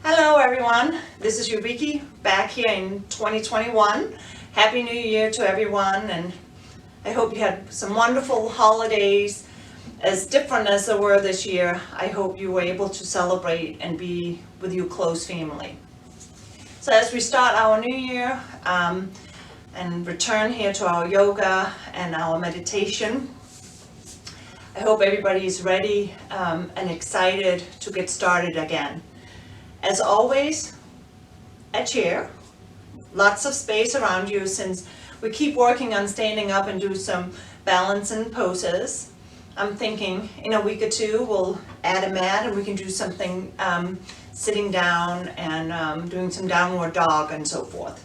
Hello everyone, this is Ulrikke back here in 2021. Happy New Year to everyone, and I hope you had some wonderful holidays. As different as they were this year, I hope you were able to celebrate and be with your close family. So as we start our new year and return here to our yoga and our meditation, I hope everybody is ready and excited to get started again. As always, a chair, lots of space around you since we keep working on standing up and do some balance and poses. I'm thinking in a week or two we'll add a mat and we can do something sitting down and doing some downward dog and so forth.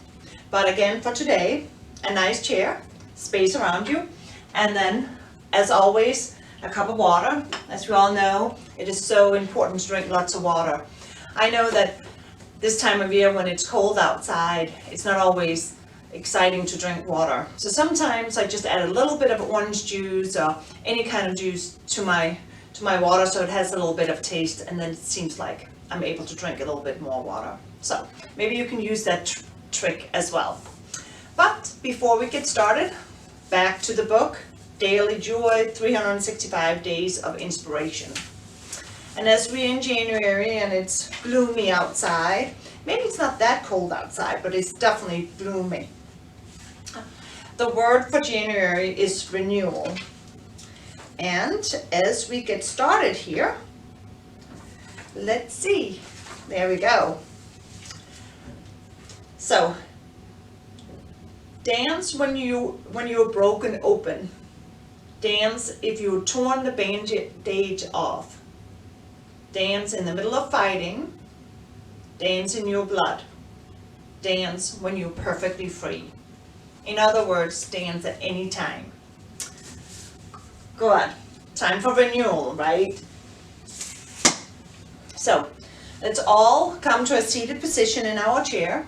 But again, for today, a nice chair, space around you, and then as always, a cup of water. As we all know, it is so important to drink lots of water. I know that this time of year when it's cold outside, it's not always exciting to drink water. So sometimes I just add a little bit of orange juice or any kind of juice to my water so it has a little bit of taste, and then it seems like I'm able to drink a little bit more water. So maybe you can use that trick as well. But before we get started, back to the book, Daily Joy, 365 Days of Inspiration. And as we're in January and it's gloomy outside, maybe it's not that cold outside, but it's definitely gloomy. The word for January is renewal. And as we get started here, let's see, there we go. So, dance when you're broken open. Dance if you're torn the bandage off. Dance in the middle of fighting. Dance in your blood. Dance when you're perfectly free. In other words, dance at any time. Good. Time for renewal, right? So, let's all come to a seated position in our chair.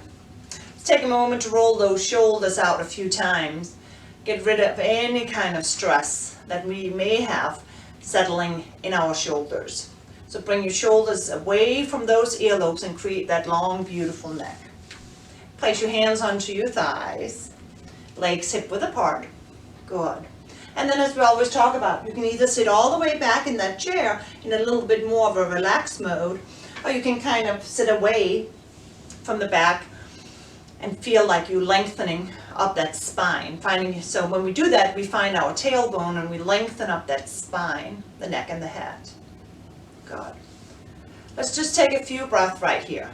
Let's take a moment to roll those shoulders out a few times. Get rid of any kind of stress that we may have settling in our shoulders. So bring your shoulders away from those earlobes and create that long, beautiful neck. Place your hands onto your thighs, legs hip-width apart. Good. And then as we always talk about, you can either sit all the way back in that chair in a little bit more of a relaxed mode, or you can kind of sit away from the back and feel like you're lengthening up that spine. So when we do that, we find our tailbone and we lengthen up that spine, the neck and the head. Good. Let's just take a few breaths right here.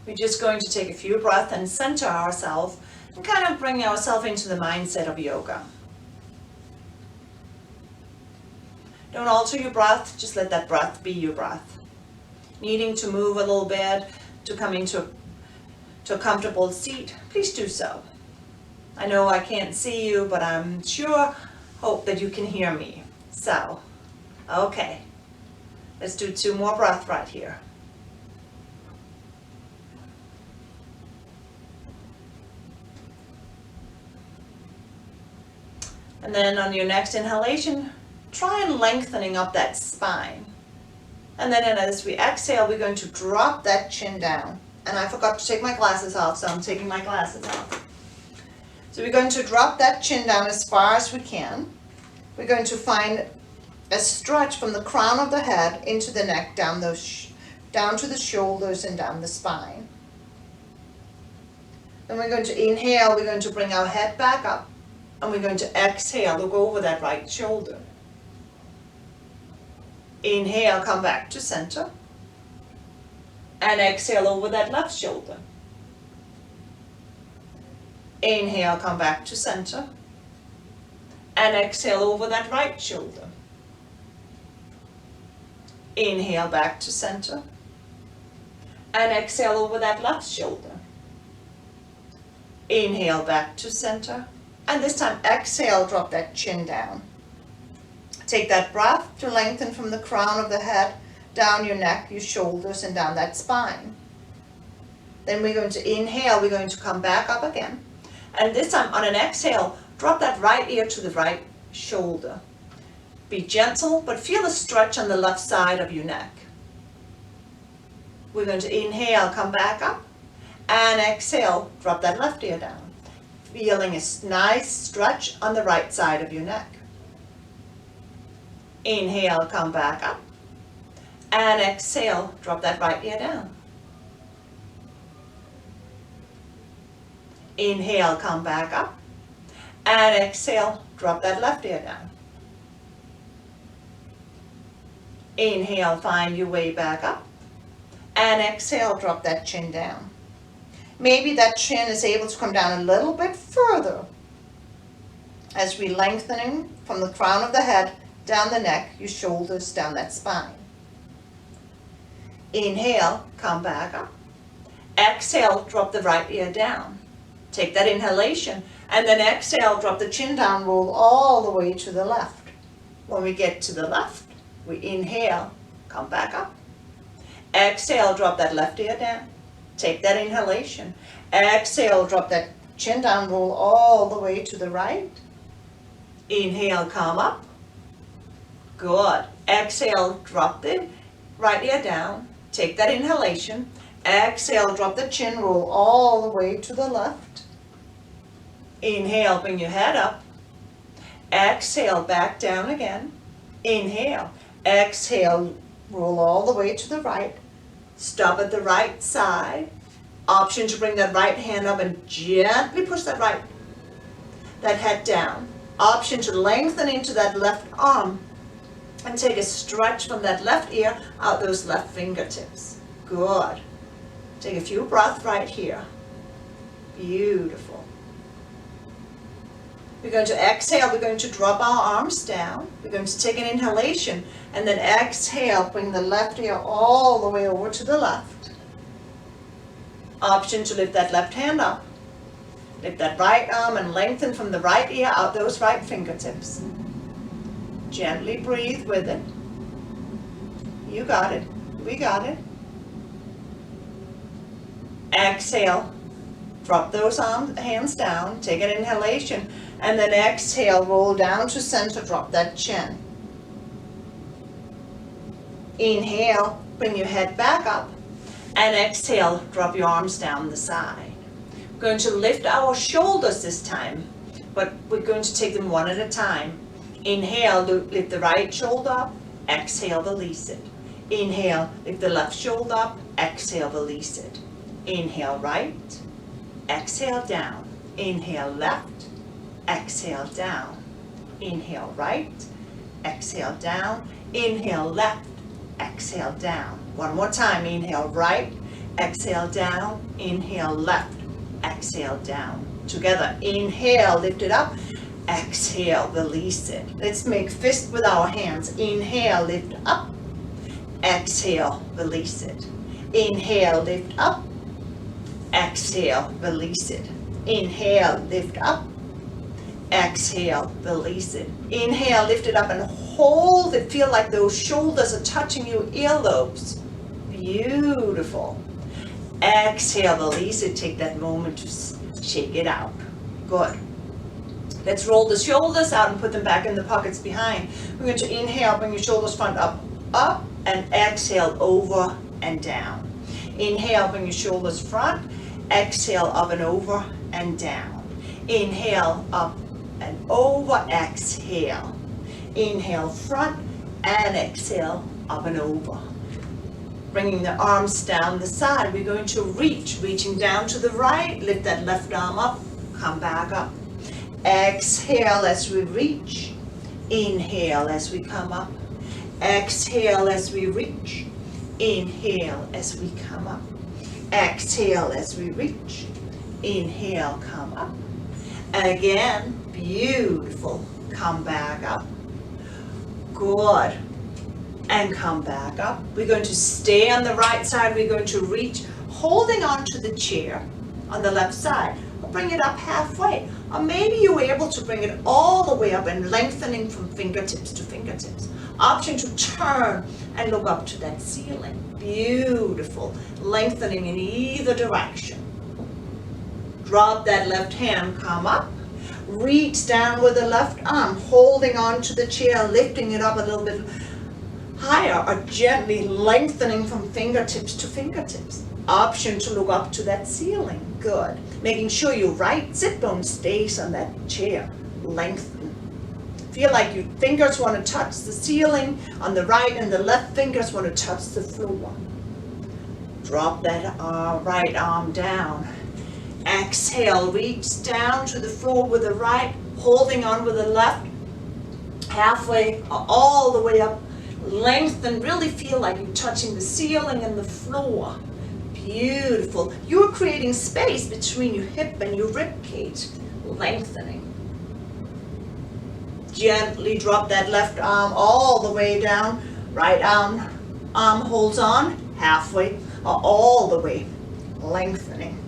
We're just going to take a few breaths and center ourselves and kind of bring ourselves into the mindset of yoga. Don't alter your breath, just let that breath be your breath. Needing to move a little bit to come into a comfortable seat, please do so. I know I can't see you, but I'm hope that you can hear me. So, okay, let's do 2 more breaths right here. And then on your next inhalation, try and lengthening up that spine. And then as we exhale, we're going to drop that chin down. And I forgot to take my glasses off, so I'm taking my glasses off. So we're going to drop that chin down as far as we can. We're going to find a stretch from the crown of the head into the neck, down to the shoulders and down the spine. Then we're going to inhale, we're going to bring our head back up. And we're going to exhale, look over that right shoulder. Inhale, come back to center. And exhale over that left shoulder. Inhale, come back to center. And exhale over that right shoulder. Inhale back to center. And exhale over that left shoulder. Inhale back to center. And this time exhale, drop that chin down. Take that breath to lengthen from the crown of the head, down your neck, your shoulders, and down that spine. Then we're going to inhale, we're going to come back up again. And this time on an exhale, drop that right ear to the right shoulder. Be gentle, but feel a stretch on the left side of your neck. We're going to inhale, come back up, and exhale, drop that left ear down. Feeling a nice stretch on the right side of your neck. Inhale, come back up, and exhale, drop that right ear down. Inhale, come back up, and exhale, drop that left ear down. Inhale, find your way back up, and exhale, drop that chin down. Maybe that chin is able to come down a little bit further as we lengthening from the crown of the head, down the neck, your shoulders, down that spine. Inhale, come back up. Exhale, drop the right ear down. Take that inhalation, and then exhale, drop the chin down, roll all the way to the left. When we get to the left, we inhale, come back up. Exhale, drop that left ear down. Take that inhalation. Exhale, drop that chin down, roll all the way to the right. Inhale, come up. Good. Exhale, drop the right ear down. Take that inhalation. Exhale, drop the chin, roll all the way to the left. Inhale, bring your head up. Exhale, back down again. Inhale. Exhale, roll all the way to the right. Stop at the right side. Option to bring that right hand up and gently push that head down. Option to lengthen into that left arm and take a stretch from that left ear out those left fingertips. Good. Take a few breaths right here. Beautiful. We're going to exhale, we're going to drop our arms down. We're going to take an inhalation and then exhale, bring the left ear all the way over to the left. Option to lift that left hand up. Lift that right arm and lengthen from the right ear out those right fingertips. Gently breathe with it. You got it. We got it. Exhale. Drop those hands down. Take an inhalation. And then exhale, roll down to center, drop that chin. Inhale, bring your head back up. And exhale, drop your arms down the side. We're going to lift our shoulders this time, but we're going to take them one at a time. Inhale, lift the right shoulder up. Exhale, release it. Inhale, lift the left shoulder up. Exhale, release it. Inhale, right. Exhale, down. Inhale, left. Exhale, down. Inhale, right. Exhale, down. Inhale, left. Exhale, down. One more time. Inhale, right. Exhale, down. Inhale, left. Exhale, down. Together. Inhale, lift it up. Exhale, release it. Let's make fist with our hands. Inhale, lift up. Exhale, release it. Inhale, lift up. Exhale, release it. Inhale, lift up. Exhale, release it. Inhale, lift it up and hold it. Feel like those shoulders are touching your earlobes. Beautiful. Exhale, release it. Take that moment to shake it out. Good. Let's roll the shoulders out and put them back in the pockets behind. We're going to inhale, bring your shoulders front up, and exhale, over and down. Inhale, bring your shoulders front. Exhale, up and over and down. Inhale, up and over, exhale. Inhale, front, and exhale, up and over. Bringing the arms down the side, we're going to reaching down to the right, lift that left arm up, come back up. Exhale as we reach. Inhale as we come up. Exhale as we reach. Inhale as we come up. Exhale as we reach. Inhale, come up. Again, beautiful. Come back up. Good. And come back up. We're going to stay on the right side. We're going to reach, holding on to the chair on the left side. Bring it up halfway. Or maybe you were able to bring it all the way up and lengthening from fingertips to fingertips. Option to turn and look up to that ceiling. Beautiful. Lengthening in either direction. Drop that left hand, come up. Reach down with the left arm, holding on to the chair, lifting it up a little bit higher, or gently lengthening from fingertips to fingertips. Option to look up to that ceiling. Good. Making sure your right sit bone stays on that chair. Lengthen. Feel like your fingers want to touch the ceiling on the right and the left fingers want to touch the floor. Drop that right arm down. Exhale, reach down to the floor with the right, holding on with the left, halfway, all the way up. Lengthen, really feel like you're touching the ceiling and the floor. Beautiful. You're creating space between your hip and your rib cage. Lengthening. Gently drop that left arm all the way down. Right arm holds on, halfway, or all the way. Lengthening.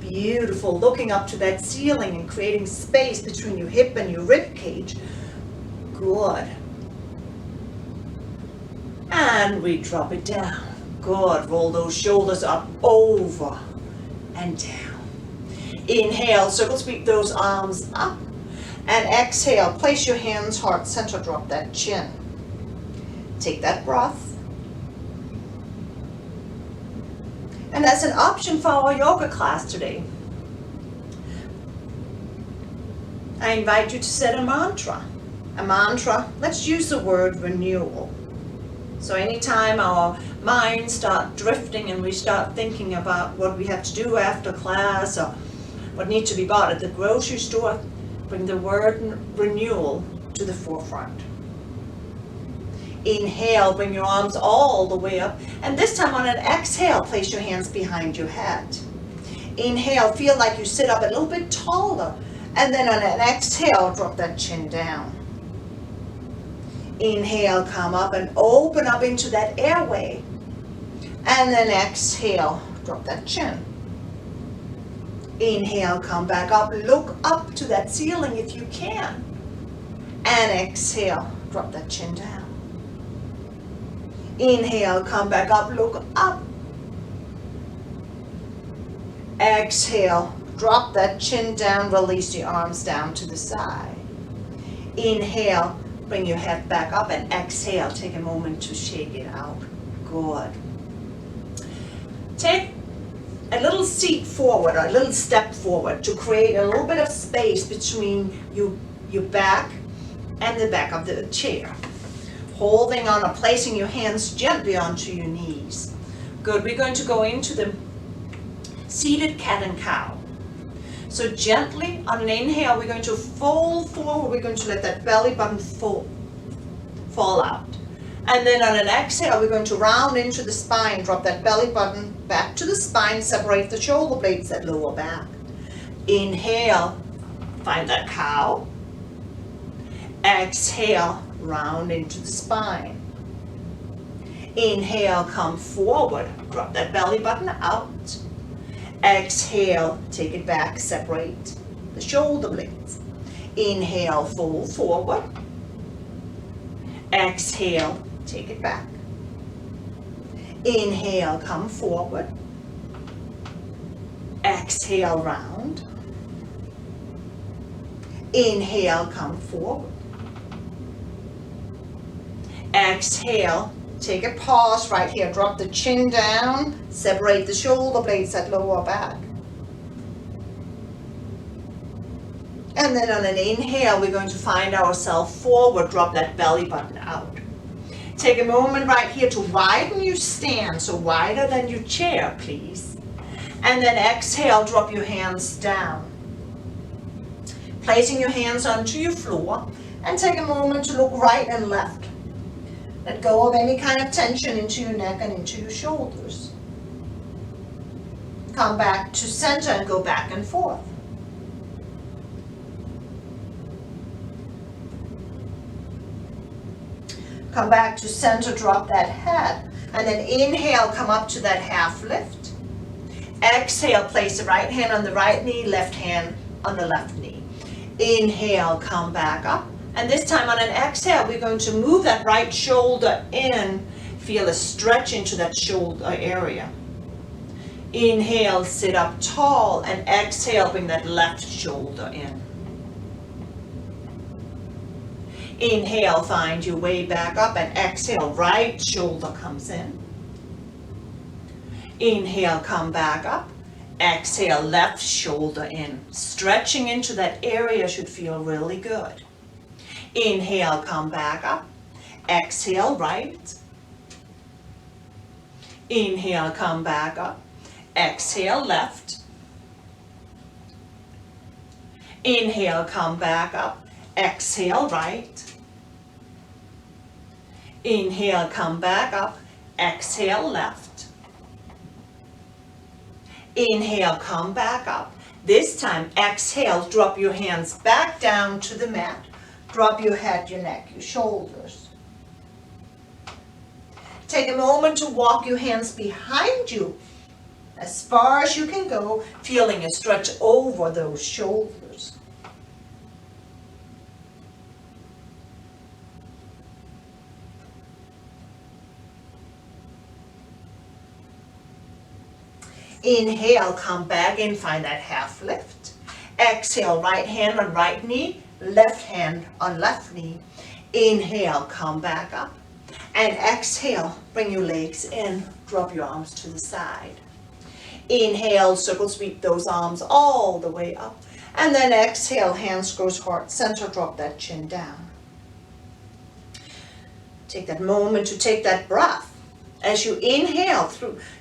Beautiful. Looking up to that ceiling and creating space between your hip and your rib cage. Good. And we drop it down. Good. Roll those shoulders up, over, and down. Inhale, circle sweep those arms up. And exhale, place your hands heart center, drop that chin. Take that breath. And as an option for our yoga class today, I invite you to set a mantra. A mantra, let's use the word renewal. So anytime our minds start drifting and we start thinking about what we have to do after class or what needs to be bought at the grocery store, bring the word renewal to the forefront. Inhale, bring your arms all the way up. And this time on an exhale, place your hands behind your head. Inhale, feel like you sit up a little bit taller. And then on an exhale, drop that chin down. Inhale, come up and open up into that airway. And then exhale, drop that chin. Inhale, come back up, look up to that ceiling if you can. And exhale, drop that chin down. Inhale, come back up, look up. Exhale, drop that chin down, release the arms down to the side. Inhale, bring your head back up, and exhale, take a moment to shake it out. Good. Take a little seat forward, or a little step forward to create a little bit of space between your back and the back of the chair. Holding on or placing your hands gently onto your knees. Good, we're going to go into the seated cat and cow. So gently, on an inhale, we're going to fold forward. We're going to let that belly button fall out. And then on an exhale, we're going to round into the spine, drop that belly button back to the spine, separate the shoulder blades, that lower back. Inhale, find that cow. Exhale, round into the spine. Inhale, come forward, drop that belly button out. Exhale, take it back, separate the shoulder blades. Inhale, fold forward. Exhale, take it back. Inhale, come forward. Exhale, round. Inhale, come forward. Exhale, take a pause right here. Drop the chin down, separate the shoulder blades at lower back. And then on an inhale, we're going to find ourselves forward, drop that belly button out. Take a moment right here to widen your stance, so wider than your chair, please. And then exhale, drop your hands down. Placing your hands onto your floor, and take a moment to look right and left. Let go of any kind of tension into your neck and into your shoulders. Come back to center and go back and forth. Come back to center, drop that head, and then inhale, come up to that half lift. Exhale, place the right hand on the right knee, left hand on the left knee. Inhale, come back up. And this time on an exhale, we're going to move that right shoulder in. Feel a stretch into that shoulder area. Inhale, sit up tall, and exhale, bring that left shoulder in. Inhale, find your way back up, and exhale, right shoulder comes in. Inhale, come back up. Exhale, left shoulder in. Stretching into that area should feel really good. Inhale, come back up. Exhale, right. Inhale, come back up. Exhale, left. Inhale, come back up. Exhale, right. Inhale, come back up. Exhale, left. Inhale, come back up. This time, exhale, drop your hands back down to the mat. Drop your head, your neck, your shoulders. Take a moment to walk your hands behind you as far as you can go, feeling a stretch over those shoulders. Inhale, come back in, find that half lift. Exhale, right hand on right knee, left hand on left knee. Inhale, come back up. And exhale, bring your legs in, drop your arms to the side. Inhale, circle sweep those arms all the way up. And then exhale, hands goes heart center, drop that chin down. Take that moment to take that breath. As you inhale,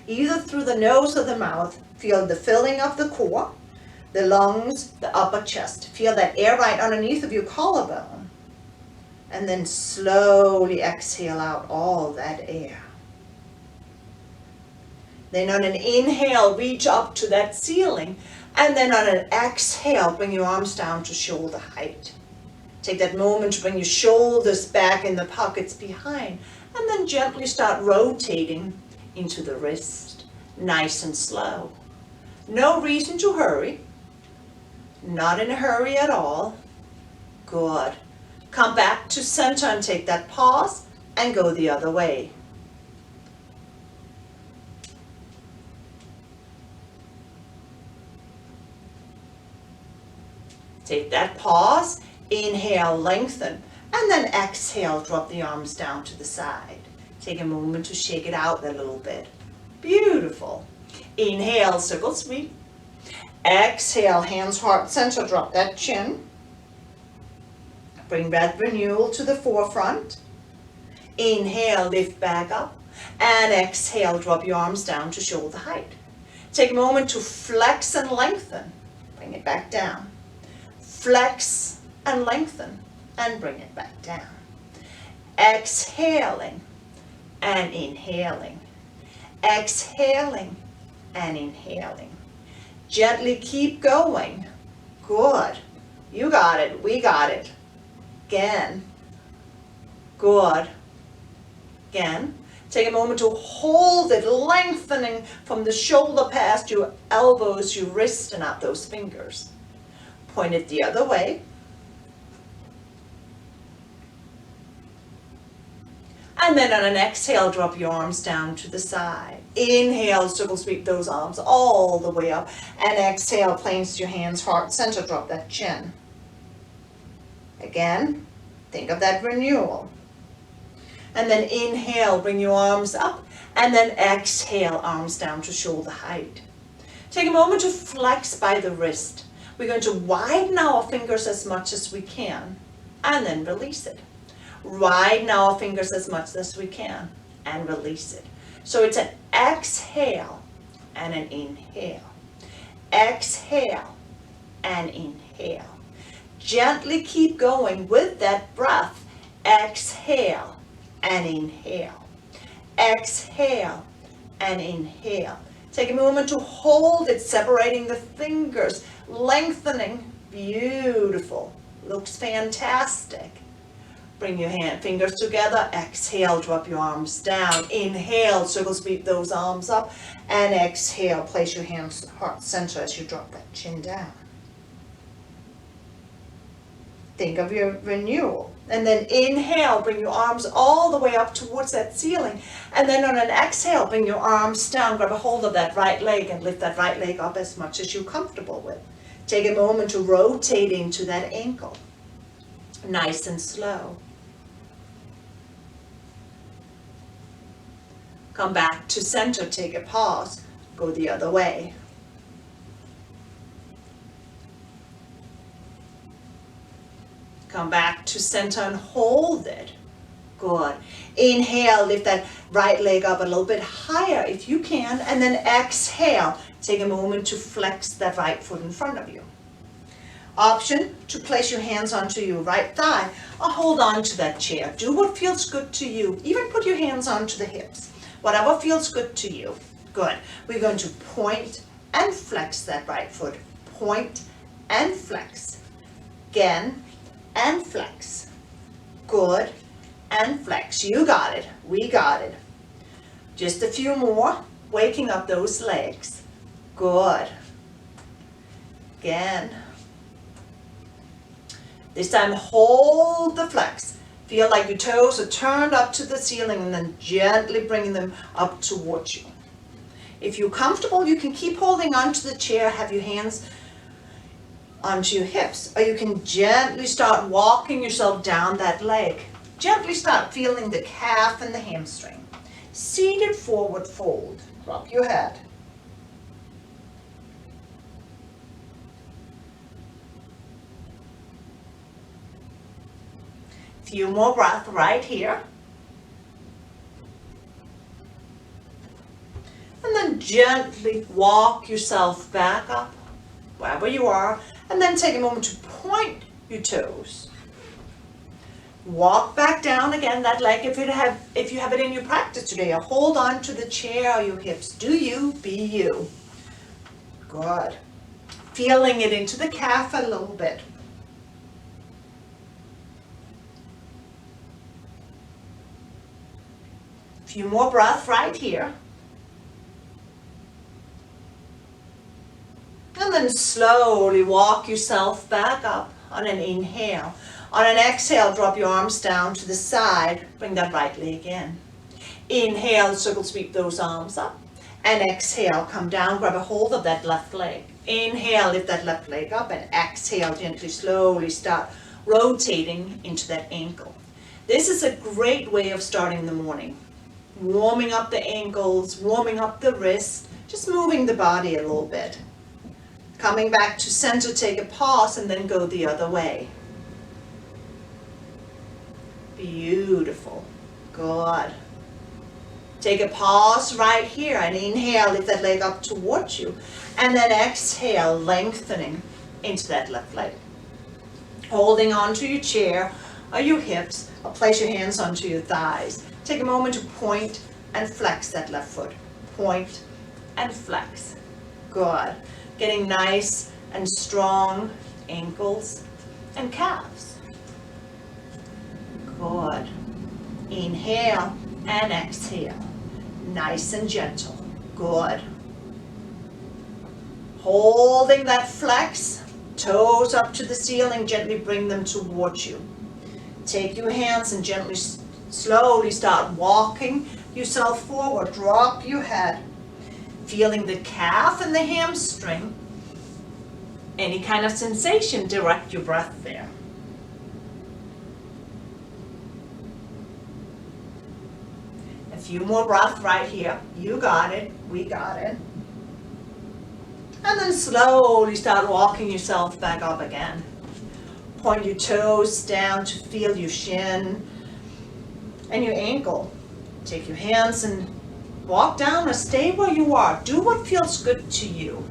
either through the nose or the mouth, feel the filling of the core, the lungs, the upper chest. Feel that air right underneath of your collarbone. And then slowly exhale out all that air. Then on an inhale, reach up to that ceiling. And then on an exhale, bring your arms down to shoulder height. Take that moment to bring your shoulders back in the pockets behind. And then gently start rotating into the wrist, nice and slow. No reason to hurry. Not in a hurry at all. Good. Come back to center and take that pause and go the other way. Take that pause, inhale, lengthen, and then exhale, drop the arms down to the side. Take a moment to shake it out a little bit. Beautiful. Inhale, circle sweep. Exhale, hands heart center, drop that chin. Bring that renewal to the forefront. Inhale, lift back up. And exhale, drop your arms down to shoulder height. Take a moment to flex and lengthen. Bring it back down. Flex and lengthen. And bring it back down. Exhaling and inhaling. Exhaling and inhaling. Gently keep going. Good. You got it. We got it. Again. Good. Again. Take a moment to hold it, lengthening from the shoulder past your elbows, your wrist, and out those fingers. Point it the other way. And then on an exhale, drop your arms down to the side. Inhale, circle sweep those arms all the way up. And exhale, place your hands heart center, drop that chin. Again, think of that renewal. And then inhale, bring your arms up. And then exhale, arms down to shoulder height. Take a moment to flex by the wrist. We're going to widen our fingers as much as we can. And then release it. Widen our fingers as much as we can and release it. So it's an exhale and an inhale. Exhale and inhale. Gently keep going with that breath. Exhale and inhale. Exhale and inhale. Take a moment to hold it, separating the fingers, lengthening. Beautiful. Looks fantastic. Bring your fingers together. Exhale, drop your arms down. Inhale, circle sweep those arms up. And exhale, place your hands heart center as you drop that chin down. Think of your renewal. And then inhale, bring your arms all the way up towards that ceiling. And then on an exhale, bring your arms down, grab a hold of that right leg and lift that right leg up as much as you're comfortable with. Take a moment to rotate into that ankle. Nice and slow. Come back to center, take a pause, go the other way. Come back to center and hold it. Good. Inhale, lift that right leg up a little bit higher if you can, and then exhale. Take a moment to flex that right foot in front of you. Option to place your hands onto your right thigh or hold on to that chair. Do what feels good to you. Even put your hands onto the hips. Whatever feels good to you. Good. We're going to point and flex that right foot. Point and flex. Again, and flex. Good. And flex. You got it. We got it. Just a few more. Waking up those legs. Good. Again. This time hold the flex. Feel like your toes are turned up to the ceiling and then gently bringing them up towards you. If you're comfortable, you can keep holding onto the chair, have your hands onto your hips, or you can gently start walking yourself down that leg. Gently start feeling the calf and the hamstring. Seated forward fold. Drop your head. Few more breaths right here. And then gently walk yourself back up wherever you are, and then take a moment to point your toes. Walk back down again that leg if you have it in your practice today, or hold on to the chair or your hips. Do you, be you. Good. Feeling it into the calf a little bit. Few more breaths right here. And then slowly walk yourself back up on an inhale. On an exhale, drop your arms down to the side. Bring that right leg in. Inhale, circle sweep those arms up. And exhale, come down, grab a hold of that left leg. Inhale, lift that left leg up, and exhale, gently, slowly start rotating into that ankle. This is a great way of starting the morning. Warming up the ankles, warming up the wrist, just moving the body a little bit. Coming back to center, take a pause, and then go the other way. Beautiful. Good. Take a pause right here and inhale, lift that leg up towards you. And then exhale, lengthening into that left leg. Holding onto your chair or your hips, or place your hands onto your thighs. Take a moment to point and flex that left foot. Point and flex. Good. Getting nice and strong ankles and calves. Good. Inhale and exhale. Nice and gentle. Good. Holding that flex. Toes up to the ceiling. Gently bring them towards you. Take your hands and gently, slowly start walking yourself forward. Drop your head. Feeling the calf and the hamstring. Any kind of sensation, direct your breath there. A few more breaths right here. You got it. We got it. And then slowly start walking yourself back up again. Point your toes down to feel your shin and your ankle. Take your hands and walk down or stay where you are. Do what feels good to you.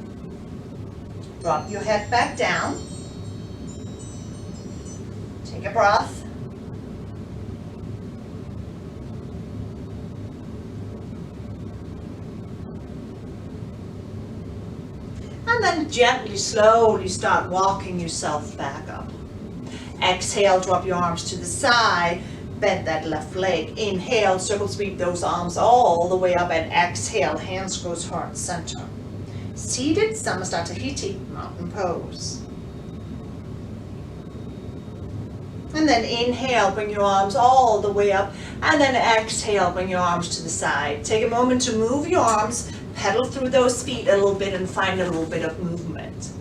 Drop your head back down. Take a breath. And then gently, slowly start walking yourself back up. Exhale, drop your arms to the side. Bend that left leg. Inhale, circle sweep those arms all the way up, and exhale, hands goes heart center. Seated Samastha Tahiti, mountain pose. And then inhale, bring your arms all the way up, and then exhale, bring your arms to the side. Take a moment to move your arms, pedal through those feet a little bit and find a little bit of movement.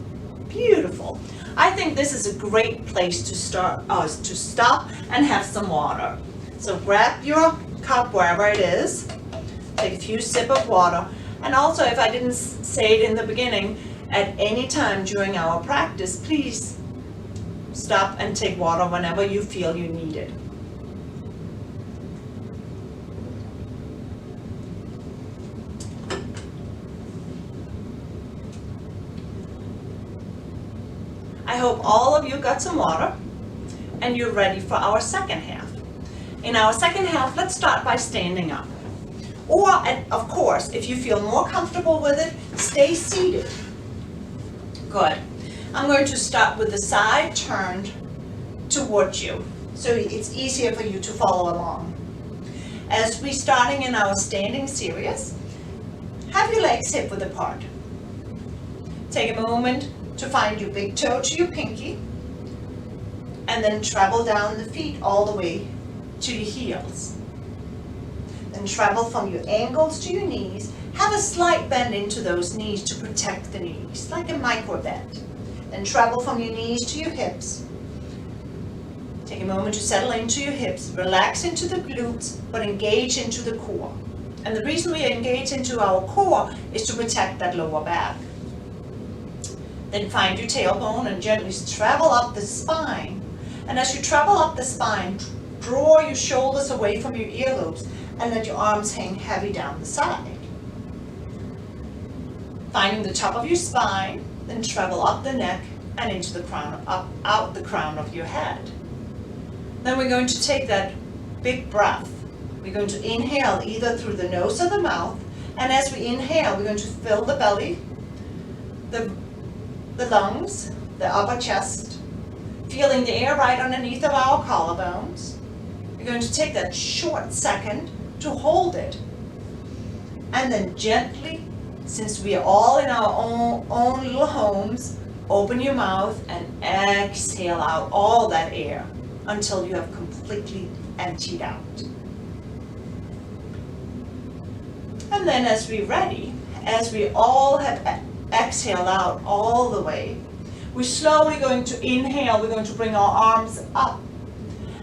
Beautiful. I think this is a great place to stop and have some water. So grab your cup wherever it is. take a few sips of water. And also, if I didn't say it in the beginning, at any time during our practice, please stop and take water whenever you feel you need it. I hope all of you got some water and you're ready for our second half. In our second half, let's start by standing up. Or, of course, if you feel more comfortable with it, stay seated. Good. I'm going to start with the side turned towards you, so it's easier for you to follow along. As we're starting in our standing series, have your legs hip width apart. Take a moment to find your big toe to your pinky, and then travel down the feet all the way to your heels. Then travel from your ankles to your knees. Have a slight bend into those knees to protect the knees, like a micro bend. Then travel from your knees to your hips. Take a moment to settle into your hips, relax into the glutes, but engage into the core. And the reason we engage into our core is to protect that lower back. Then find your tailbone and gently travel up the spine. And as you travel up the spine, draw your shoulders away from your earlobes and let your arms hang heavy down the side. Finding the top of your spine, then travel up the neck and into the crown, out the crown of your head. Then we're going to take that big breath. We're going to inhale either through the nose or the mouth. And as we inhale, we're going to fill the belly, the lungs, the upper chest, feeling the air right underneath of our collarbones. We're going to take that short second to hold it. And then gently, since we are all in our own little homes, open your mouth and exhale out all that air until you have completely emptied out. And then as we're ready, as we all have exhaled out all the way, we're slowly going to inhale. We're going to bring our arms up.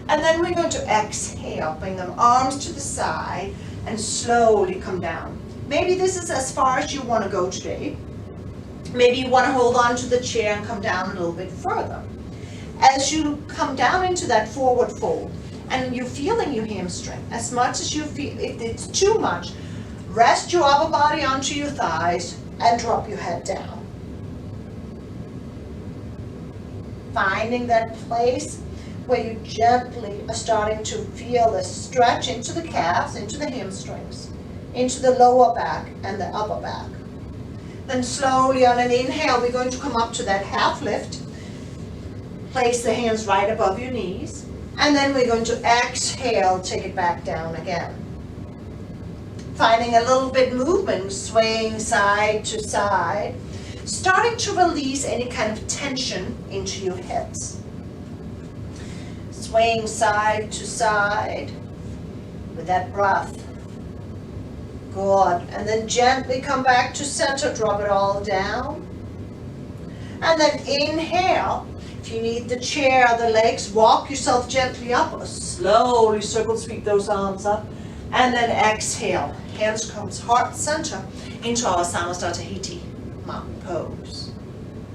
And then we're going to exhale, bring them arms to the side and slowly come down. Maybe this is as far as you want to go today. Maybe you want to hold on to the chair and come down a little bit further. As you come down into that forward fold and you're feeling your hamstring, as much as you feel, if it's too much, rest your upper body onto your thighs and drop your head down. Finding that place where you gently are starting to feel the stretch into the calves, into the hamstrings, into the lower back and the upper back. Then slowly on an inhale, we're going to come up to that half lift. Place the hands right above your knees. And then we're going to exhale, take it back down again. Finding a little bit movement, swaying side to side. Starting to release any kind of tension into your hips. Swaying side to side with that breath. Good. And then gently come back to center, drop it all down. And then inhale. If you need the chair or the legs, walk yourself gently up or slowly circle sweep those arms up. And then exhale. Hands comes heart center into our Samastha Tahiti mountain pose.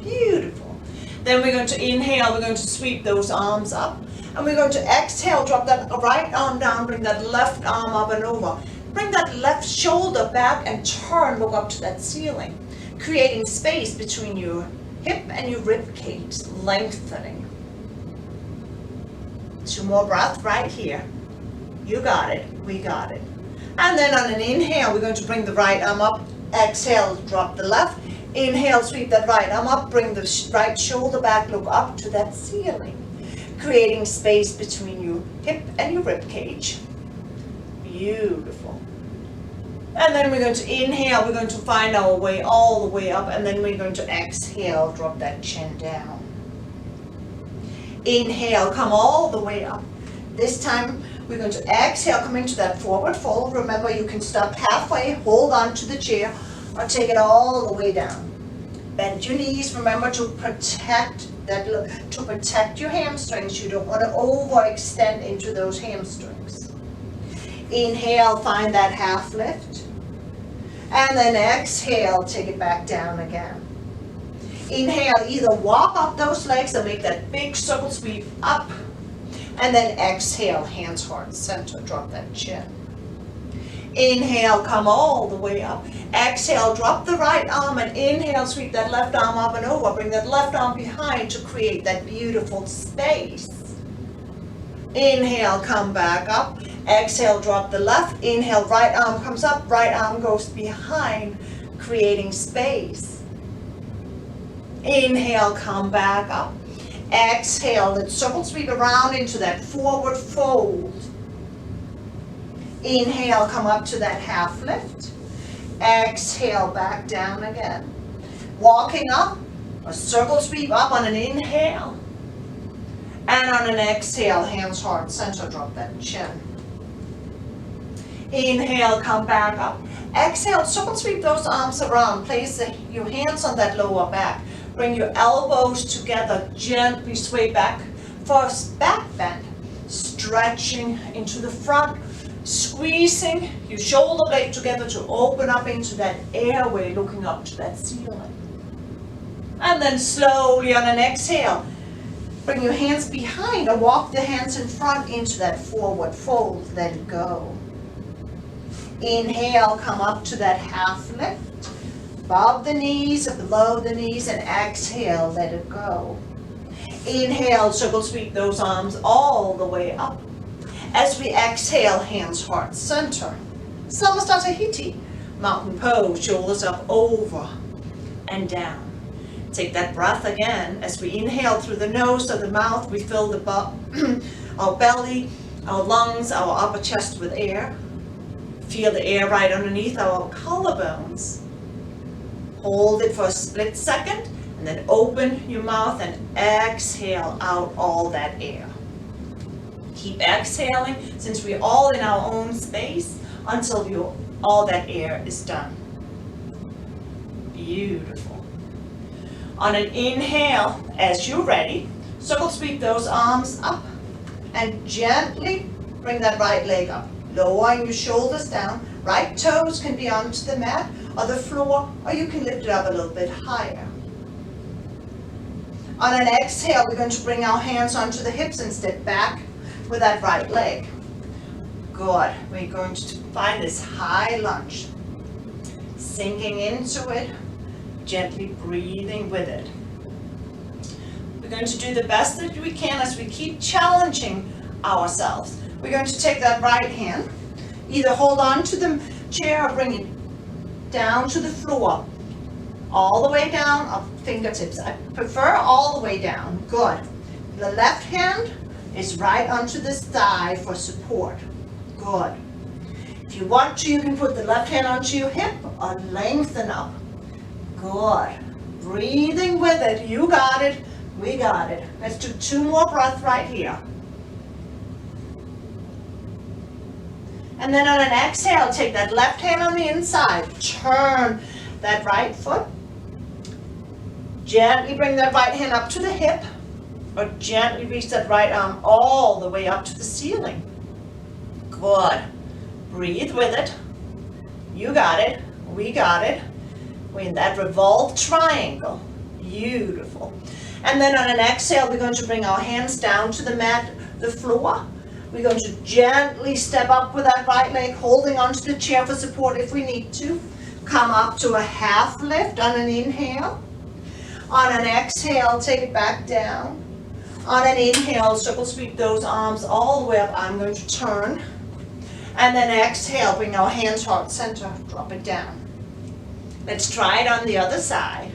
Beautiful. Then we're going to inhale, we're going to sweep those arms up. And we're going to exhale, drop that right arm down, bring that left arm up and over. Bring that left shoulder back and turn, look up to that ceiling. Creating space between your hip and your rib cage, lengthening. 2 more breaths right here. You got it, we got it. And then on an inhale, we're going to bring the right arm up. Exhale, drop the left. Inhale, sweep that right arm up, bring the right shoulder back, look up to that ceiling. Creating space between your hip and your rib cage. Beautiful. And then we're going to inhale, we're going to find our way all the way up, and then we're going to exhale, drop that chin down. Inhale, come all the way up. This time, we're going to exhale, come into that forward fold. Remember, you can stop halfway, hold on to the chair, or take it all the way down. Bend your knees. Remember to protect your hamstrings. You don't want to overextend into those hamstrings. Inhale, find that half lift. And then exhale, take it back down again. Inhale, either walk up those legs or make that big circle sweep up. And then exhale, hands heart center, drop that chin. Inhale, come all the way up. Exhale, drop the right arm and inhale, sweep that left arm up and over. Bring that left arm behind to create that beautiful space. Inhale, come back up. Exhale, drop the left. Inhale, right arm comes up, right arm goes behind, creating space. Inhale, come back up. Exhale, let's circle sweep around into that forward fold. Inhale, come up to that half lift. Exhale, back down again. Walking up, a circle sweep up on an inhale. And on an exhale, hands heart center, drop that chin. Inhale, come back up. Exhale, circle sweep those arms around. Place your hands on that lower back. Bring your elbows together, gently sway back for a back bend. Stretching into the front, squeezing your shoulder blade together to open up into that airway, looking up to that ceiling. And then slowly on an exhale, bring your hands behind or walk the hands in front into that forward fold. Let it go. Inhale, come up to that half lift. Above the knees or below the knees, and exhale, let it go. Inhale, circle sweep those arms all the way up. As we exhale, hands heart center. Samasthiti, mountain pose, shoulders up over and down. Take that breath again. As we inhale through the nose or the mouth, we fill our belly, our lungs, our upper chest with air. Feel the air right underneath our collarbones. Hold it for a split second, and then open your mouth and exhale out all that air. Keep exhaling, since we're all in our own space, until all that air is done. Beautiful. On an inhale, as you're ready, circle sweep those arms up, and gently bring that right leg up. Lowering your shoulders down. Right toes can be onto the mat or the floor, or you can lift it up a little bit higher. On an exhale, we're going to bring our hands onto the hips and step back with that right leg. Good. We're going to find this high lunge. Sinking into it, gently breathing with it. We're going to do the best that we can as we keep challenging ourselves. We're going to take that right hand, either hold on to the chair or bring it down to the floor, all the way down, up fingertips. I prefer all the way down. Good. The left hand is right onto the thigh for support. Good. If you want to, you can put the left hand onto your hip or lengthen up. Good. Breathing with it. You got it. We got it. Let's do 2 more breaths right here. And then on an exhale, take that left hand on the inside, turn that right foot, gently bring that right hand up to the hip, or gently reach that right arm all the way up to the ceiling. Good. Breathe with it. You got it. We got it. We're in that revolved triangle. Beautiful. And then on an exhale, we're going to bring our hands down to the mat, the floor. We're going to gently step up with that right leg, holding onto the chair for support if we need to. Come up to a half lift on an inhale. On an exhale, take it back down. On an inhale, circle sweep those arms all the way up. I'm going to turn. And then exhale, bring our hands heart center, drop it down. Let's try it on the other side.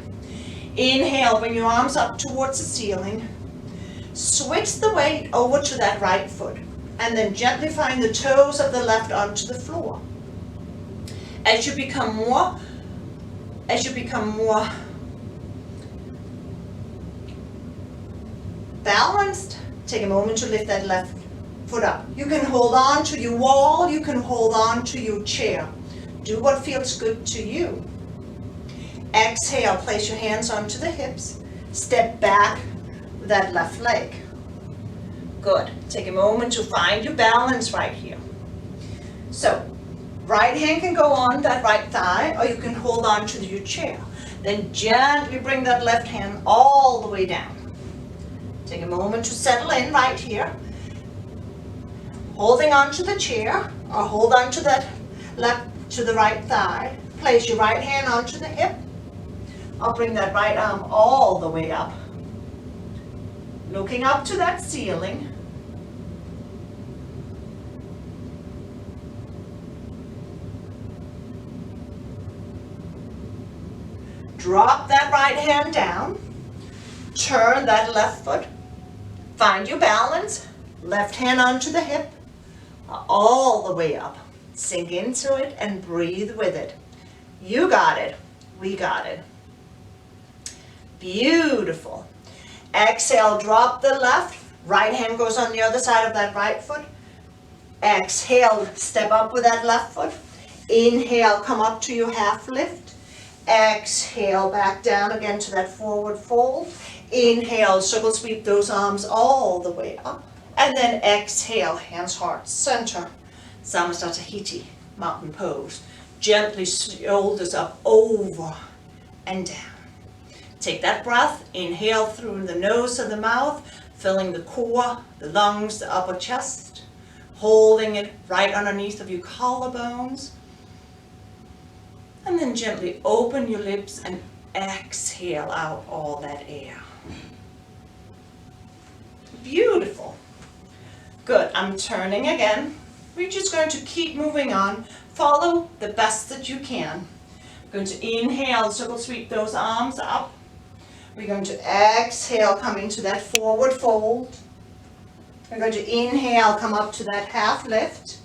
Inhale, bring your arms up towards the ceiling. Switch the weight over to that right foot. And then gently find the toes of the left onto the floor. As you become more balanced, take a moment to lift that left foot up. You can hold on to your wall, you can hold on to your chair. Do what feels good to you. Exhale, place your hands onto the hips. Step back with that left leg. Good. Take a moment to find your balance right here. So, Right hand can go on that right thigh, or you can hold on to your chair. Then gently bring that left hand all the way down. Take a moment to settle in right here. Holding on to the chair, or hold on to that left to the right thigh. Place your right hand onto the hip. I'll bring that right arm all the way up. Looking up to that ceiling. Drop that right hand down. Turn that left foot. Find your balance. Left hand onto the hip. All the way up. Sink into it and breathe with it. You got it. We got it. Beautiful. Exhale, drop the left. Right hand goes on the other side of that right foot. Exhale, step up with that left foot. Inhale, come up to your half lift. Exhale, back down again to that forward fold. Inhale, circle sweep those arms all the way up. And then exhale, hands heart center. Samasthita, mountain pose. Gently shoulders up, over and down. Take that breath, inhale through the nose and the mouth, filling the core, the lungs, the upper chest, holding it right underneath of your collarbones. And then gently open your lips and exhale out all that air. Beautiful. Good, I'm turning again. We're just going to keep moving on. Follow the best that you can. We're going to inhale, circle sweep those arms up. We're going to exhale, come into that forward fold. We're going to inhale, come up to that half lift.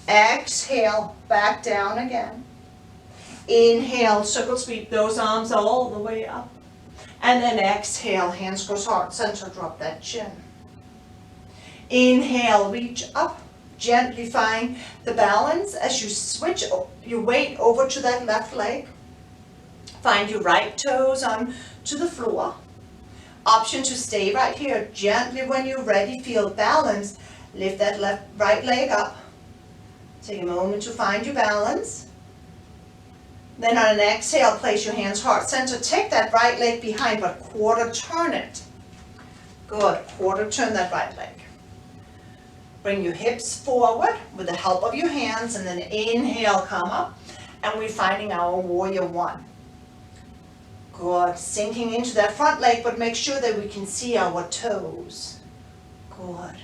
Exhale, back down again. Inhale, circle sweep those arms all the way up. And then exhale, hands goes heart center, drop that chin. Inhale, reach up. Gently find the balance as you switch your weight over to that left leg. Find your right toes on to the floor. Option to stay right here. Gently when you're ready, feel balance. Lift that right leg up. Take a moment to find your balance. Then on an exhale, place your hands heart center. Take that right leg behind, but quarter turn it. Good, quarter turn that right leg. Bring your hips forward with the help of your hands, and then inhale, come up, and we're finding our warrior one. Good, sinking into that front leg, but make sure that we can see our toes. Good.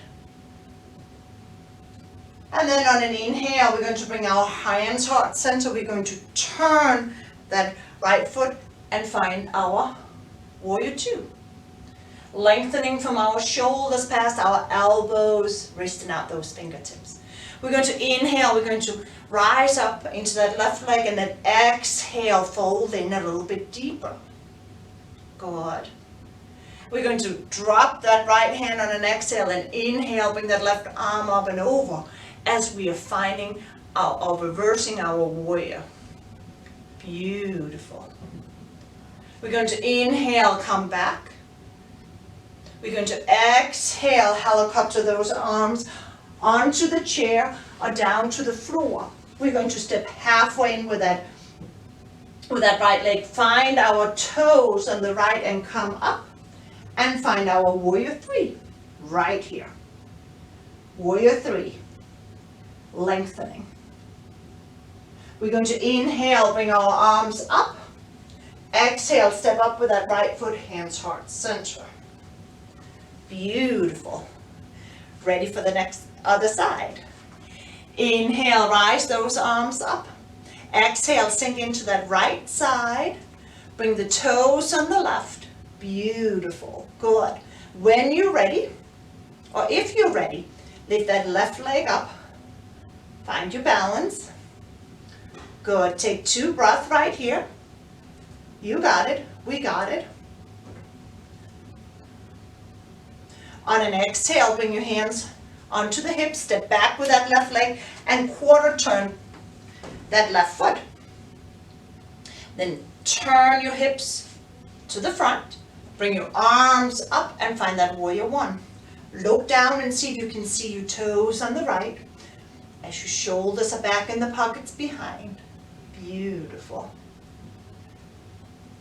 And then on an inhale, we're going to bring our hands heart center. We're going to turn that right foot and find our warrior two. Lengthening from our shoulders past our elbows, wristing out those fingertips. We're going to inhale, we're going to rise up into that left leg, and then exhale, fold in a little bit deeper. Good. We're going to drop that right hand on an exhale and inhale, bring that left arm up and over as we are finding or reversing our warrior. Beautiful. We're going to inhale, come back. We're going to exhale, helicopter those arms onto the chair or down to the floor. We're going to step halfway in with that right leg. Find our toes on the right and come up. And find our warrior three right here. Warrior three. Lengthening. We're going to inhale, bring our arms up. Exhale, step up with that right foot, hands heart center. Beautiful. Ready for the next other side. Inhale, rise those arms up. Exhale, sink into that right side. Bring the toes on the left. Beautiful. Good. When you're ready, or if you're ready, lift that left leg up. Find your balance. Good. Take 2 breaths right here. You got it. We got it. On an exhale, bring your hands onto the hips, step back with that left leg, and quarter turn that left foot. Then turn your hips to the front, bring your arms up and find that warrior one. Look down and see if you can see your toes on the right. as your shoulders are back in the pockets behind. Beautiful.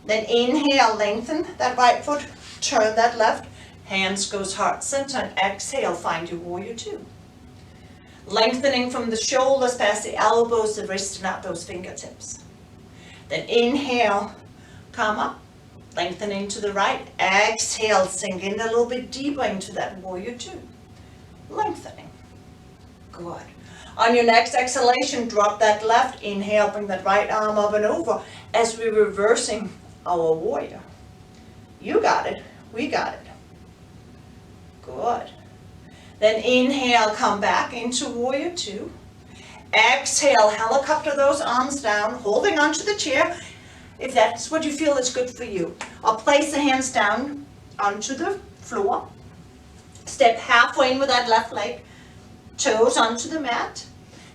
Then inhale, lengthen that right foot, turn that left, hands goes heart center, and exhale, find your warrior two. Lengthening from the shoulders past the elbows, the wrists, and out those fingertips. Then inhale, come up, lengthening to the right, exhale, sink in a little bit deeper into that warrior two. Lengthening. Good. On your next exhalation, drop that left, inhale, bring that right arm up and over as we're reversing our warrior. You got it, we got it. Good. Then inhale, come back into warrior two. Exhale, helicopter those arms down, holding onto the chair if that's what you feel is good for you. Or place the hands down onto the floor. Step halfway in with that left leg, toes onto the mat.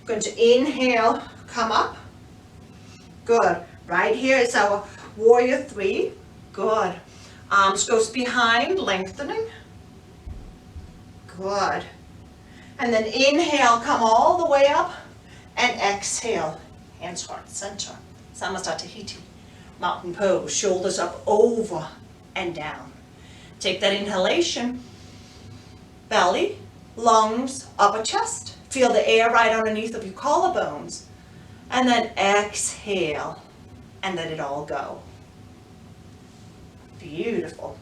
Going to inhale, come up. Good. Right here is our warrior three. Good. Arms goes behind, lengthening. Good. And then inhale, come all the way up, and exhale, hands heart center. Samasthiti, mountain pose, shoulders up, over and down. Take that inhalation, belly, lungs, upper chest. Feel the air right underneath of your collarbones. And then exhale, and let it all go. Beautiful.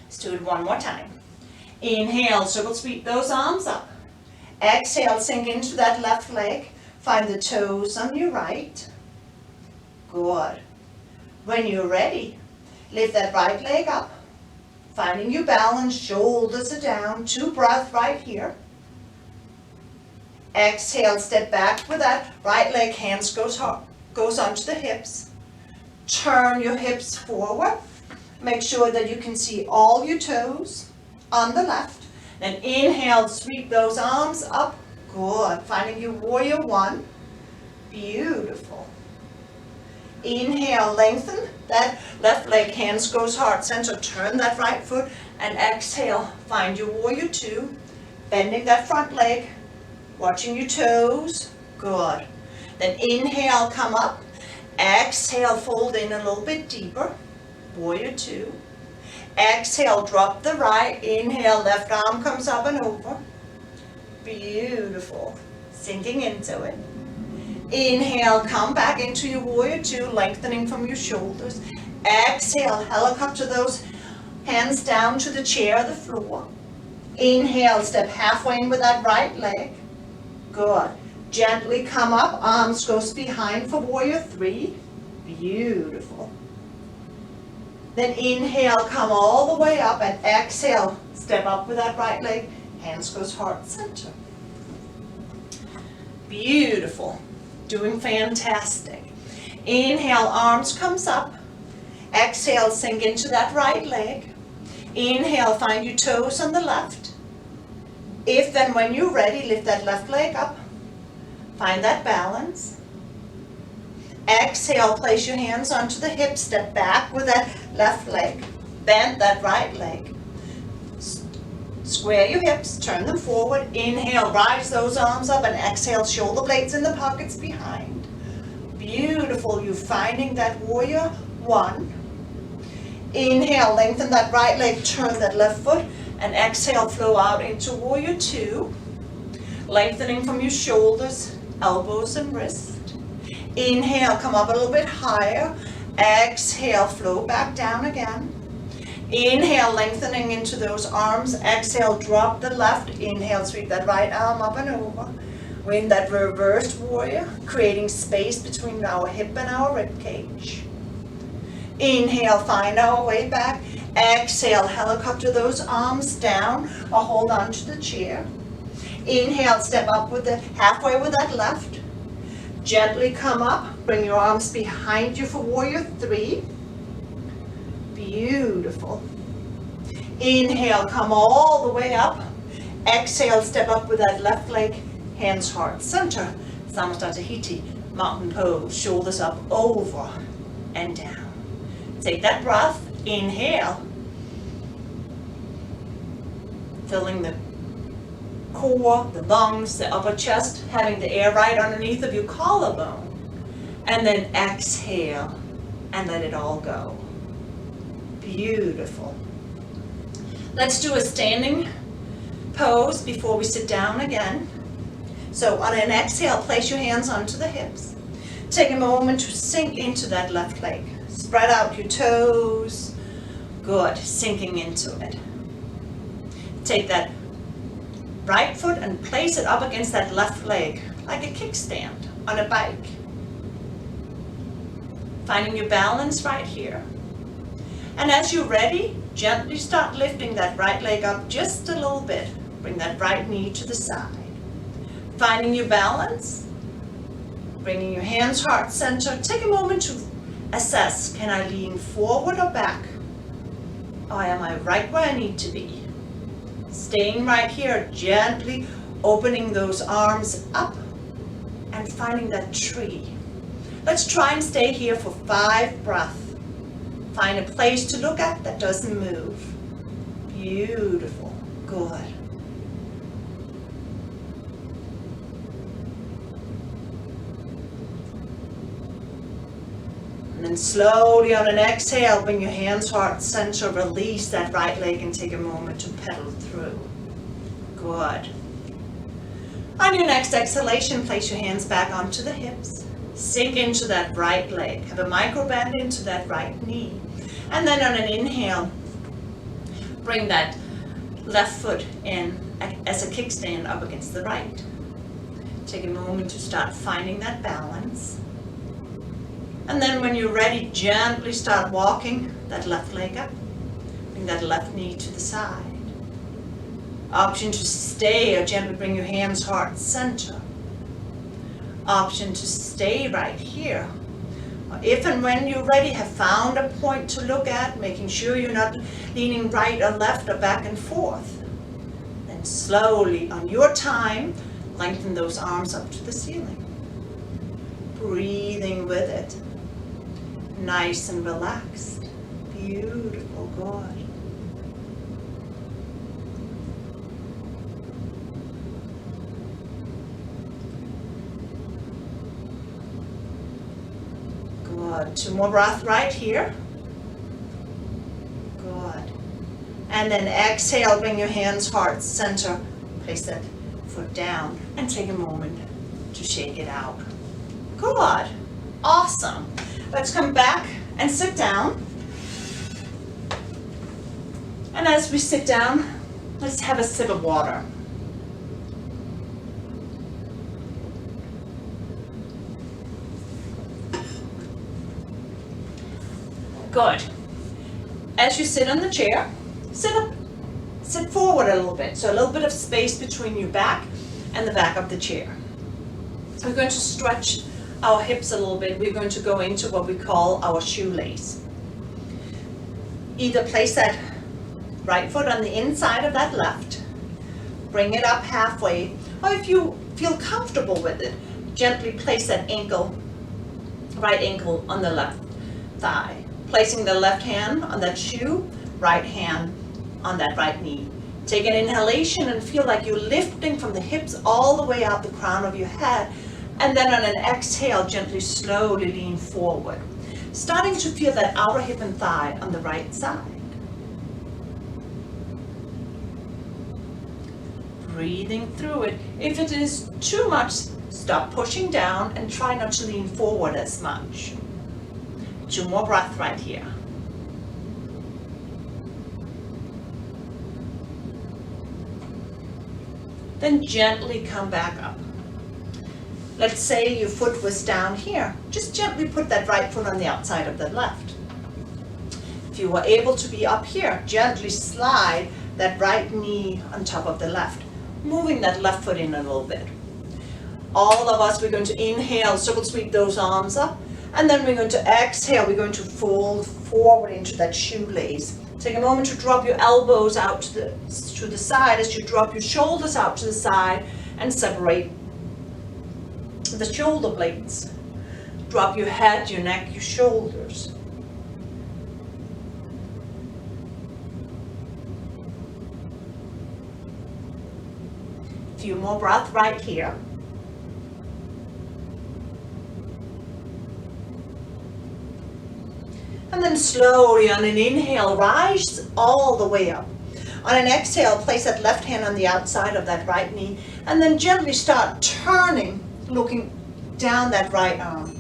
Let's do it one more time. Inhale, circle sweep those arms up. Exhale, sink into that left leg. Find the toes on your right. Good. When you're ready, lift that right leg up. Finding your balance, shoulders are down. 2 breaths right here. Exhale, step back with that right leg, hands goes onto the hips. Turn your hips forward. Make sure that you can see all your toes on the left. Then inhale, sweep those arms up. Good. Finding your warrior one. Beautiful. Inhale, lengthen that left leg, hands goes heart center. Turn that right foot and exhale. Find your warrior two. Bending that front leg. Watching your toes. Good. Then inhale, come up. Exhale, fold in a little bit deeper. Warrior two. Exhale, drop the right. Inhale, left arm comes up and over. Beautiful. Sinking into it. Inhale, come back into your warrior two, lengthening from your shoulders. Exhale, helicopter those hands down to the chair or the floor. Inhale, step halfway in with that right leg. Good. Gently come up, arms goes behind for warrior three. Beautiful. Then inhale, come all the way up, and exhale, step up with that right leg, hands goes heart center. Beautiful. Doing fantastic. Inhale, arms comes up. Exhale, sink into that right leg. Inhale, find your toes on the left. If then when you're ready, lift that left leg up. Find that balance. Exhale, place your hands onto the hips, step back with that left leg. Bend that right leg. Square your hips, turn them forward. Inhale, rise those arms up, and exhale, shoulder blades in the pockets behind. Beautiful, you're finding that warrior one. Inhale, lengthen that right leg, turn that left foot, and exhale, flow out into warrior two. Lengthening from your shoulders, elbows and wrists. Inhale, come up a little bit higher. Exhale, flow back down again. Inhale, lengthening into those arms. Exhale, drop the left. Inhale, sweep that right arm up and over. We're in that reversed warrior, creating space between our hip and our rib cage. Inhale, find our way back. Exhale, helicopter those arms down or hold on to the chair. Inhale, step up with the halfway with that left. Gently come up, bring your arms behind you for warrior three. Beautiful. Inhale, come all the way up. Exhale, step up with that left leg, hands heart center. Samasthiti, mountain pose, shoulders up, over and down. Take that breath, inhale. Filling the core, the lungs, the upper chest, having the air right underneath of your collarbone. And then exhale and let it all go. Beautiful. Let's do a standing pose before we sit down again. So on an exhale, place your hands onto the hips. Take a moment to sink into that left leg. Spread out your toes. Good, sinking into it. Take that right foot and place it up against that left leg, like a kickstand on a bike. Finding your balance right here. And as you're ready, gently start lifting that right leg up just a little bit. Bring that right knee to the side. Finding your balance. Bringing your hands heart center. Take a moment to assess, can I lean forward or back? Or am I right where I need to be? Staying right here, gently opening those arms up and finding that tree. Let's try and stay here for 5 breaths. Find a place to look at that doesn't move. Beautiful. Good. And then slowly on an exhale, bring your hands heart center, release that right leg and take a moment to pedal through. Good. On your next exhalation, place your hands back onto the hips. Sink into that right leg. Have a micro bend into that right knee. And then on an inhale, bring that left foot in as a kickstand up against the right. Take a moment to start finding that balance. And then when you're ready, gently start walking that left leg up. Bring that left knee to the side. Option to stay or gently bring your hands heart center. Option to stay right here. If and when you're ready, have found a point to look at, making sure you're not leaning right or left or back and forth. Then slowly, on your time, lengthen those arms up to the ceiling. Breathing with it. Nice and relaxed. Beautiful, good. Good. 2 more breaths right here. Good. And then exhale, bring your hands heart center. Place that foot down and take a moment to shake it out. Good. Awesome. Let's come back and sit down. And as we sit down, let's have a sip of water. Good. As you sit on the chair, sit up, sit forward a little bit. So a little bit of space between your back and the back of the chair. We're going to stretch our hips a little bit. We're going to go into what we call our shoelace. Either place that right foot on the inside of that left, bring it up halfway, or if you feel comfortable with it, gently place that ankle, right ankle on the left thigh. Placing the left hand on that shoe, right hand on that right knee. Take an inhalation and feel like you're lifting from the hips all the way out the crown of your head. And then on an exhale, gently, slowly lean forward. Starting to feel that outer hip and thigh on the right side. Breathing through it. If it is too much, stop pushing down and try not to lean forward as much. 2 more breaths right here. Then gently come back up. Let's say your foot was down here. Just gently put that right foot on the outside of the left. If you were able to be up here, gently slide that right knee on top of the left, moving that left foot in a little bit. All of us, we're going to inhale, circle sweep those arms up, and then we're going to exhale, we're going to fold forward into that shoelace. Take a moment to drop your elbows out to the side as you drop your shoulders out to the side and separate the shoulder blades. Drop your head, your neck, your shoulders. A few more breaths right here. And then slowly on an inhale, rise all the way up. On an exhale, place that left hand on the outside of that right knee, and then gently start turning, looking down that right arm,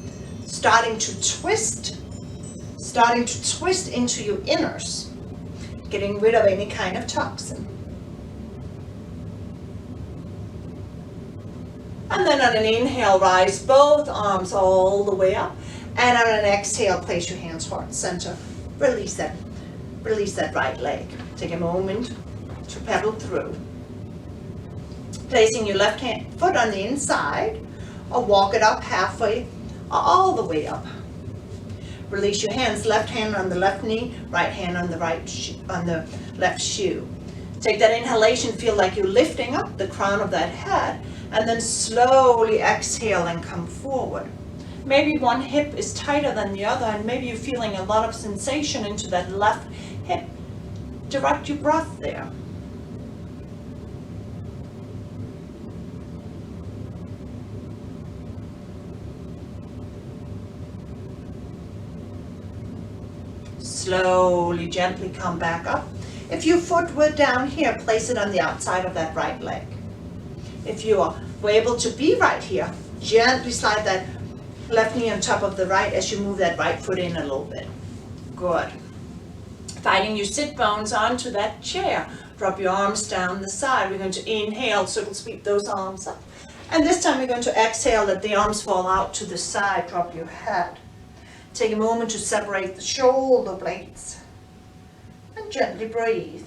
starting to twist into your inners, getting rid of any kind of toxin. And then on an inhale, rise both arms all the way up. And on an exhale, place your hands heart center. Release that right leg. Take a moment to pedal through. Placing your left foot on the inside, or walk it up halfway, or all the way up. Release your hands, left hand on the left knee, right hand on the left shoe. Take that inhalation, feel like you're lifting up the crown of that head, and then slowly exhale and come forward. Maybe one hip is tighter than the other, and maybe you're feeling a lot of sensation into that left hip. Direct your breath there. Slowly, gently come back up. If your foot were down here, place it on the outside of that right leg. If you were able to be right here, gently slide that left knee on top of the right as you move that right foot in a little bit. Good. Finding your sit bones onto that chair. Drop your arms down the side. We're going to inhale, circle sweep those arms up. And this time we're going to exhale, let the arms fall out to the side, drop your head. Take a moment to separate the shoulder blades. And gently breathe.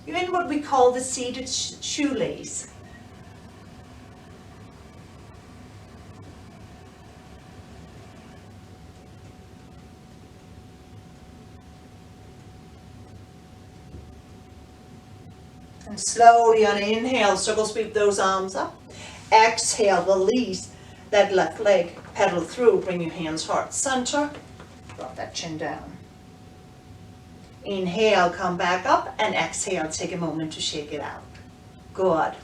You're in what we call the seated shoelace. And slowly on an inhale, circle sweep those arms up. Exhale, release that left leg, pedal through, bring your hands heart center, drop that chin down. Inhale, come back up, and exhale, take a moment to shake it out. Good.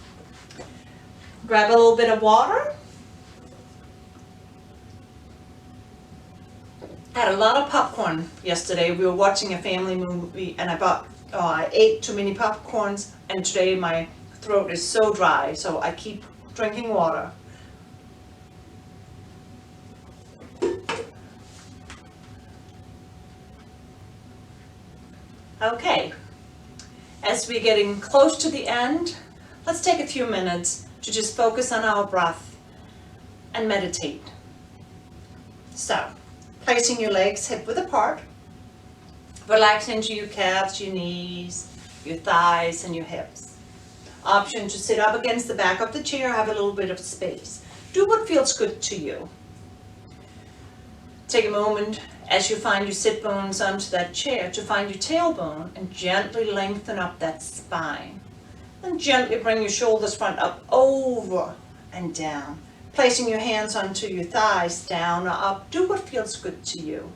Grab a little bit of water. I had a lot of popcorn yesterday. We were watching a family movie, and I ate too many popcorns, and today my throat is so dry, so I keep drinking water. Okay, as we're getting close to the end, let's take a few minutes to just focus on our breath and meditate. So, placing your legs hip width apart, relax into your calves, your knees, your thighs, and your hips. Option to sit up against the back of the chair, have a little bit of space. Do what feels good to you. Take a moment as you find your sit bones onto that chair to find your tailbone and gently lengthen up that spine. And gently bring your shoulders front up, over and down. Placing your hands onto your thighs, down or up. Do what feels good to you.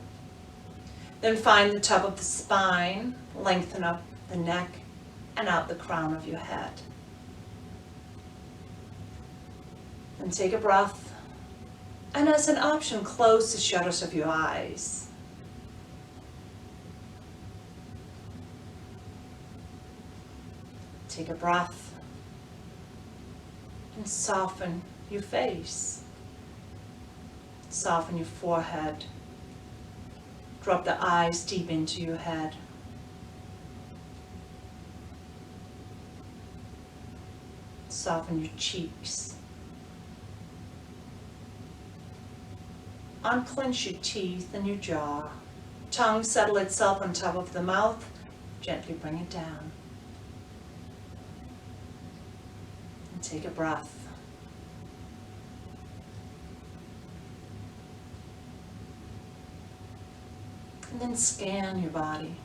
Then find the top of the spine, lengthen up the neck and out the crown of your head. And take a breath. And as an option, close the shutters of your eyes. Take a breath and soften your face. Soften your forehead. Drop the eyes deep into your head. Soften your cheeks. Unclench your teeth and your jaw. Tongue settle itself on top of the mouth. Gently bring it down. And take a breath. And then scan your body.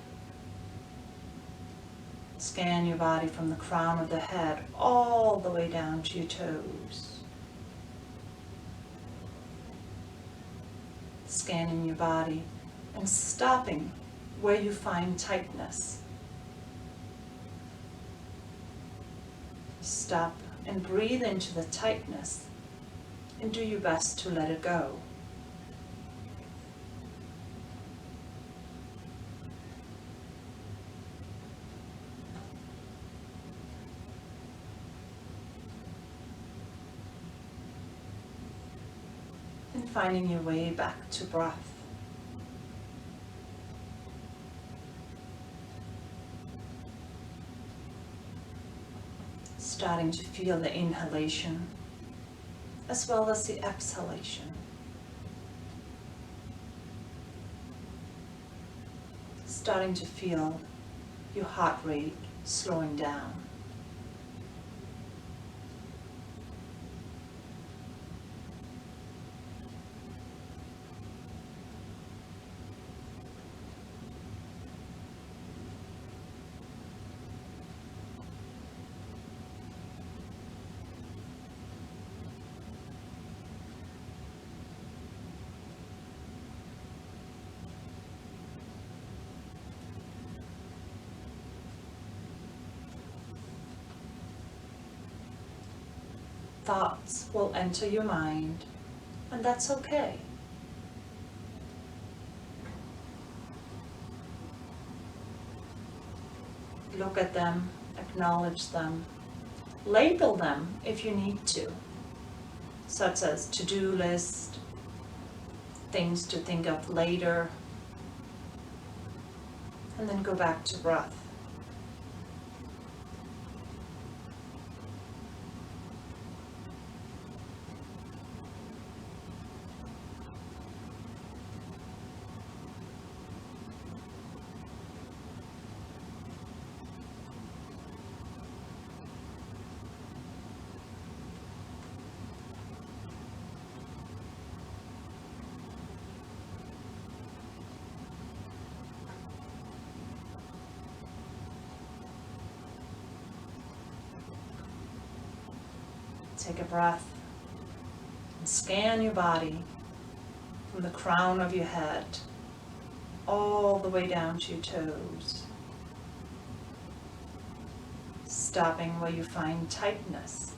Scan your body from the crown of the head all the way down to your toes. Scanning your body and stopping where you find tightness. Stop and breathe into the tightness and do your best to let it go. And finding your way back to breath. Starting to feel the inhalation as well as the exhalation. Starting to feel your heart rate slowing down. Thoughts will enter your mind, and that's okay. Look at them, acknowledge them, label them if you need to, such as to-do list, things to think of later, and then go back to breath. Take a breath and scan your body from the crown of your head all the way down to your toes, stopping where you find tightness.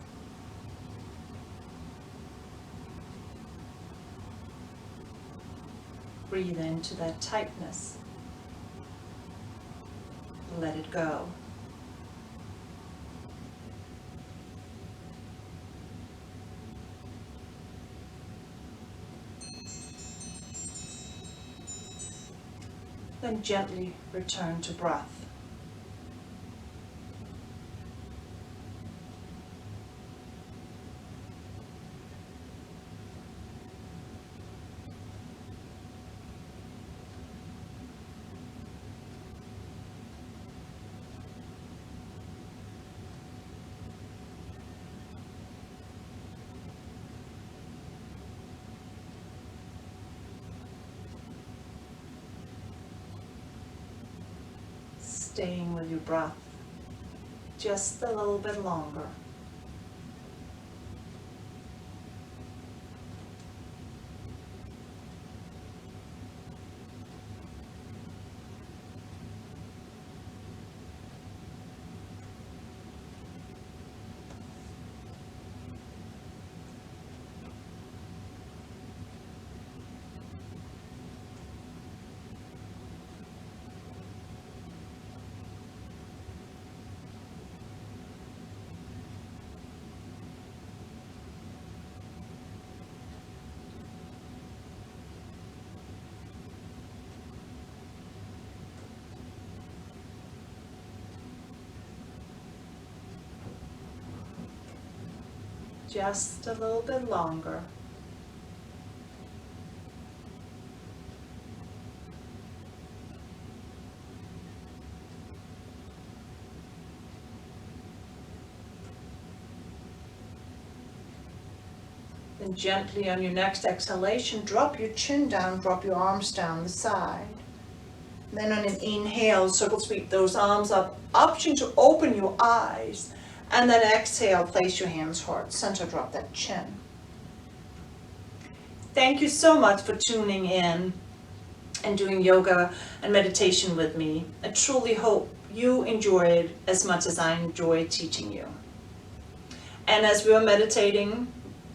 Breathe into that tightness. Let it go. Then gently return to breath. Staying with your breath just a little bit longer. Just a little bit longer. Then gently on your next exhalation, drop your chin down, drop your arms down the side. Then on an inhale, circle sweep those arms up, option to open your eyes. And then exhale, place your hands heart center, drop that chin. Thank you so much for tuning in and doing yoga and meditation with me. I truly hope you enjoy it as much as I enjoy teaching you. And as we were meditating,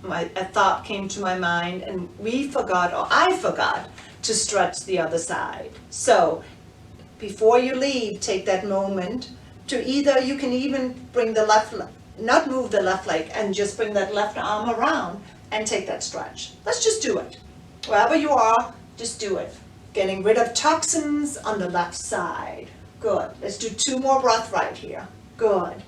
a thought came to my mind, and we forgot, or I forgot, to stretch the other side. So before you leave, take that moment to either, you can even bring the left, not move the left leg, and just bring that left arm around and take that stretch. Let's just do it. Wherever you are, just do it. Getting rid of toxins on the left side. Good. Let's do 2 more breaths right here. Good.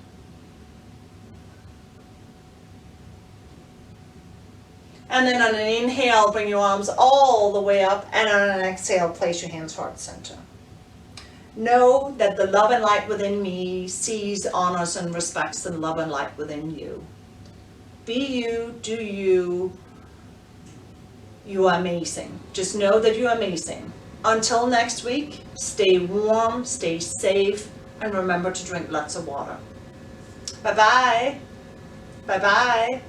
And then on an inhale, bring your arms all the way up, and on an exhale, place your hands heart center. Know that the love and light within me sees, honors, and respects the love and light within you. Be you, do you. You are amazing. Just know that you are amazing. Until next week, stay warm, stay safe, and remember to drink lots of water. Bye-bye. Bye-bye.